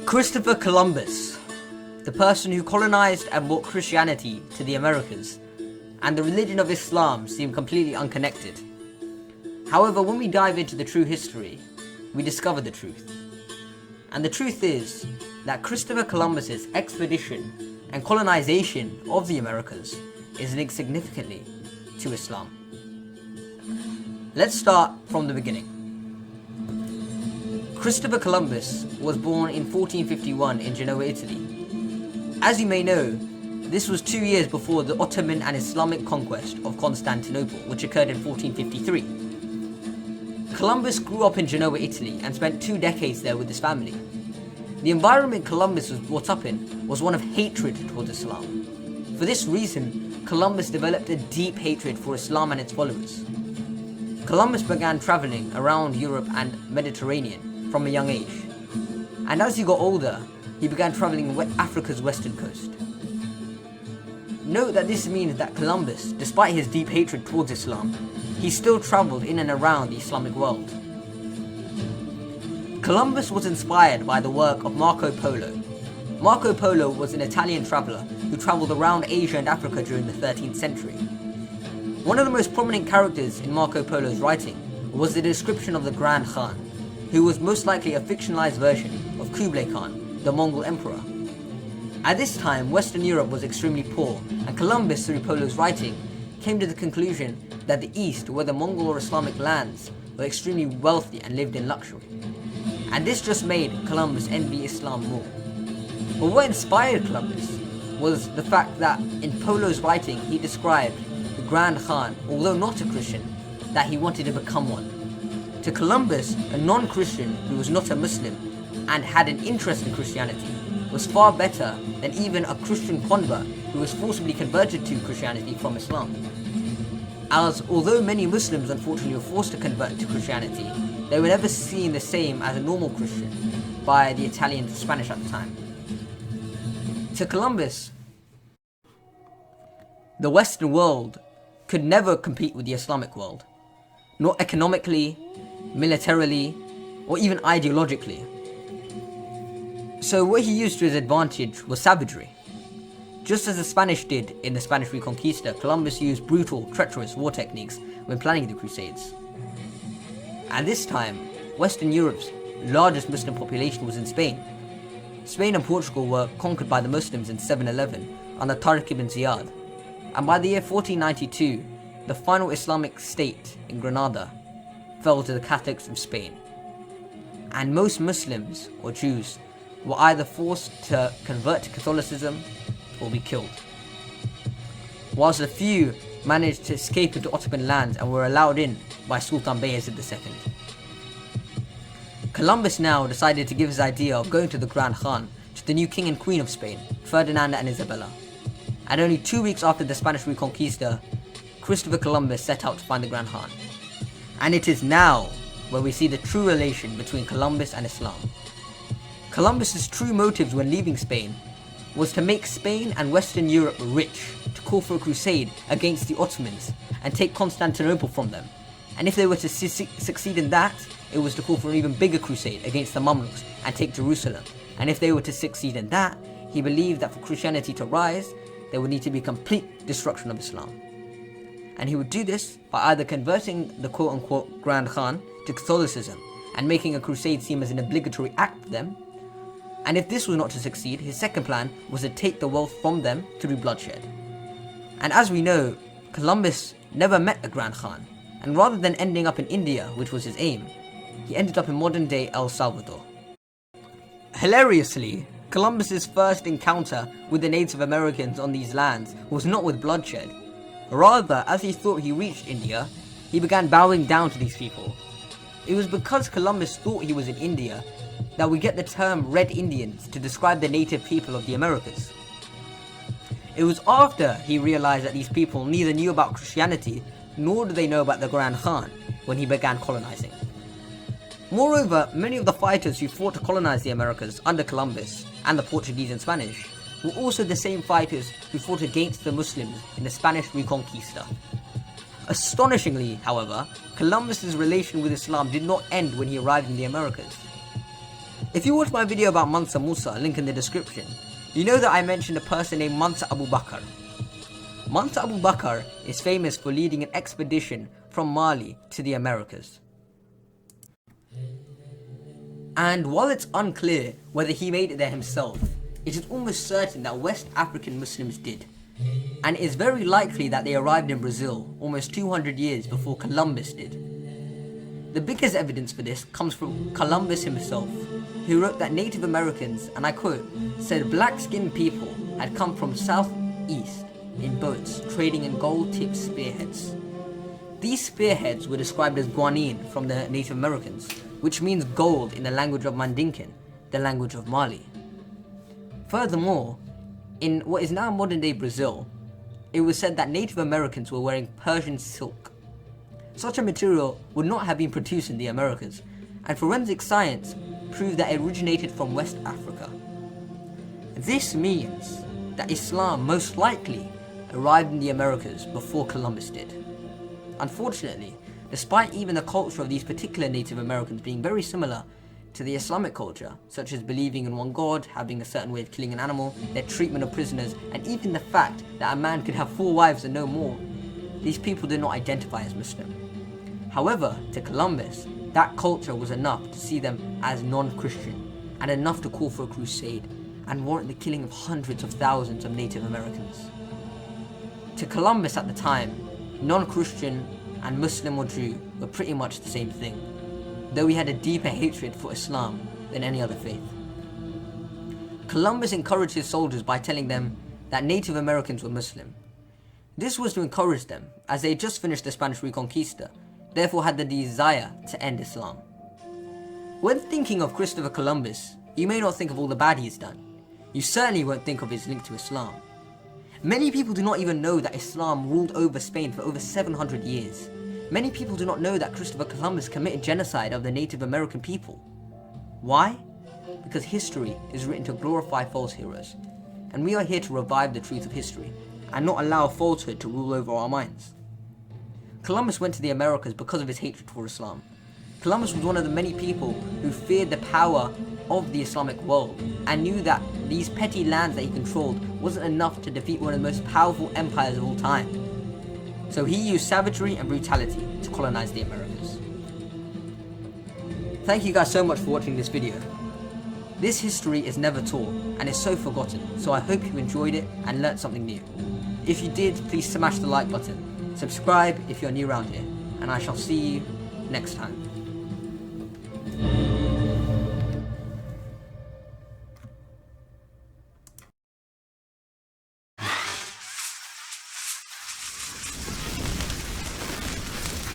Christopher Columbus, the person who colonized and brought Christianity to the Americas, and the religion of Islam seem completely unconnected. However, when we dive into the true history, we discover the truth. And the truth is that Christopher Columbus's expedition and colonization of the Americas is linked significantly to Islam. Let's start from the beginning. Christopher Columbus was born in 1451 in Genoa, Italy. As you may know, this was 2 years before the Ottoman and Islamic conquest of Constantinople, which occurred in 1453. Columbus grew up in Genoa, Italy, and spent 2 decades there with his family. The environment Columbus was brought up in was one of hatred towards Islam. For this reason, Columbus developed a deep hatred for Islam and its followers. Columbus began traveling around Europe and Mediterranean from a young age, and as he got older, he began traveling Africa's western coast. Note that this means that Columbus, despite his deep hatred towards Islam, he still traveled in and around the Islamic world. Columbus was inspired by the work of Marco Polo. Marco Polo was an Italian traveler who traveled around Asia and Africa during the 13th century. One of the most prominent characters in Marco Polo's writing was the description of the Grand Khan, who was most likely a fictionalized version of Kublai Khan, the Mongol emperor. At this time, Western Europe was extremely poor, and Columbus, through Polo's writing, came to the conclusion that the East, whether Mongol or Islamic lands, were extremely wealthy and lived in luxury. And this just made Columbus envy Islam more. But what inspired Columbus was the fact that in Polo's writing he described the Grand Khan, although not a Christian, that he wanted to become one. To Columbus, a non-Christian who was not a Muslim and had an interest in Christianity was far better than even a Christian convert who was forcibly converted to Christianity from Islam. As although many Muslims unfortunately were forced to convert to Christianity, they were never seen the same as a normal Christian by the Italians and Spanish at the time. To Columbus, the Western world could never compete with the Islamic world, not economically, militarily, or even ideologically. So what he used to his advantage was savagery. Just as the Spanish did in the Spanish Reconquista, Columbus used brutal, treacherous war techniques when planning the Crusades. At this time, Western Europe's largest Muslim population was in Spain. Spain and Portugal were conquered by the Muslims in 711 under Tariq ibn Ziyad, and by the year 1492, the final Islamic state in Granada fell to the Catholics of Spain. And most Muslims, or Jews, were either forced to convert to Catholicism or be killed, whilst a few managed to escape into Ottoman lands and were allowed in by Sultan Bayezid II. Columbus now decided to give his idea of going to the Grand Khan to the new king and queen of Spain, Ferdinand and Isabella. And only 2 weeks after the Spanish Reconquista, Christopher Columbus set out to find the Grand Khan. And it is now where we see the true relation between Columbus and Islam. Columbus's true motives when leaving Spain was to make Spain and Western Europe rich, to call for a crusade against the Ottomans and take Constantinople from them. And if they were to succeed in that, it was to call for an even bigger crusade against the Mamluks and take Jerusalem. And if they were to succeed in that, he believed that for Christianity to rise, there would need to be complete destruction of Islam. And he would do this by either converting the quote-unquote Grand Khan to Catholicism and making a crusade seem as an obligatory act for them. And if this was not to succeed, his second plan was to take the wealth from them through bloodshed. And as we know, Columbus never met the Grand Khan, and rather than ending up in India, which was his aim, he ended up in modern-day El Salvador. Hilariously, Columbus's first encounter with the Native Americans on these lands was not with bloodshed. Rather, as he thought he reached India, he began bowing down to these people. It was because Columbus thought he was in India that we get the term Red Indians to describe the native people of the Americas. It was after he realized that these people neither knew about Christianity nor did they know about the Grand Khan when he began colonizing. Moreover, many of the fighters who fought to colonize the Americas under Columbus and the Portuguese and Spanish were also the same fighters who fought against the Muslims in the Spanish Reconquista. Astonishingly, however, Columbus's relation with Islam did not end when he arrived in the Americas. If you watch my video about Mansa Musa, link in the description, you know that I mentioned a person named Mansa Abu Bakr. Mansa Abu Bakr is famous for leading an expedition from Mali to the Americas. And while it's unclear whether he made it there himself, it is almost certain that West African Muslims did. And it is very likely that they arrived in Brazil almost 200 years before Columbus did. The biggest evidence for this comes from Columbus himself, who wrote that Native Americans, and I quote, said black-skinned people had come from southeast in boats trading in gold-tipped spearheads. These spearheads were described as guanine from the Native Americans, which means gold in the language of Mandinkan, the language of Mali. Furthermore, in what is now modern-day Brazil, it was said that Native Americans were wearing Persian silk. Such a material would not have been produced in the Americas, and forensic science proved that it originated from West Africa. This means that Islam most likely arrived in the Americas before Columbus did. Unfortunately, despite even the culture of these particular Native Americans being very similar to the Islamic culture, such as believing in one God, having a certain way of killing an animal, their treatment of prisoners, and even the fact that a man could have 4 wives and no more, these people did not identify as Muslim. However, to Columbus, that culture was enough to see them as non-Christian, and enough to call for a crusade, and warrant the killing of hundreds of thousands of Native Americans. To Columbus at the time, non-Christian and Muslim or Jew were pretty much the same thing, though he had a deeper hatred for Islam than any other faith. Columbus encouraged his soldiers by telling them that Native Americans were Muslim. This was to encourage them, as they had just finished the Spanish Reconquista, therefore had the desire to end Islam. When thinking of Christopher Columbus, you may not think of all the bad he's done. You certainly won't think of his link to Islam. Many people do not even know that Islam ruled over Spain for over 700 years. Many people do not know that Christopher Columbus committed genocide of the Native American people. Why? Because history is written to glorify false heroes, and we are here to revive the truth of history, and not allow falsehood to rule over our minds. Columbus went to the Americas because of his hatred for Islam. Columbus was one of the many people who feared the power of the Islamic world, and knew that these petty lands that he controlled wasn't enough to defeat one of the most powerful empires of all time. So he used savagery and brutality to colonize the Americas. Thank you guys so much for watching this video. This history is never taught and is so forgotten, so I hope you enjoyed it and learnt something new. If you did, please smash the like button, subscribe if you're new around here, and I shall see you next time.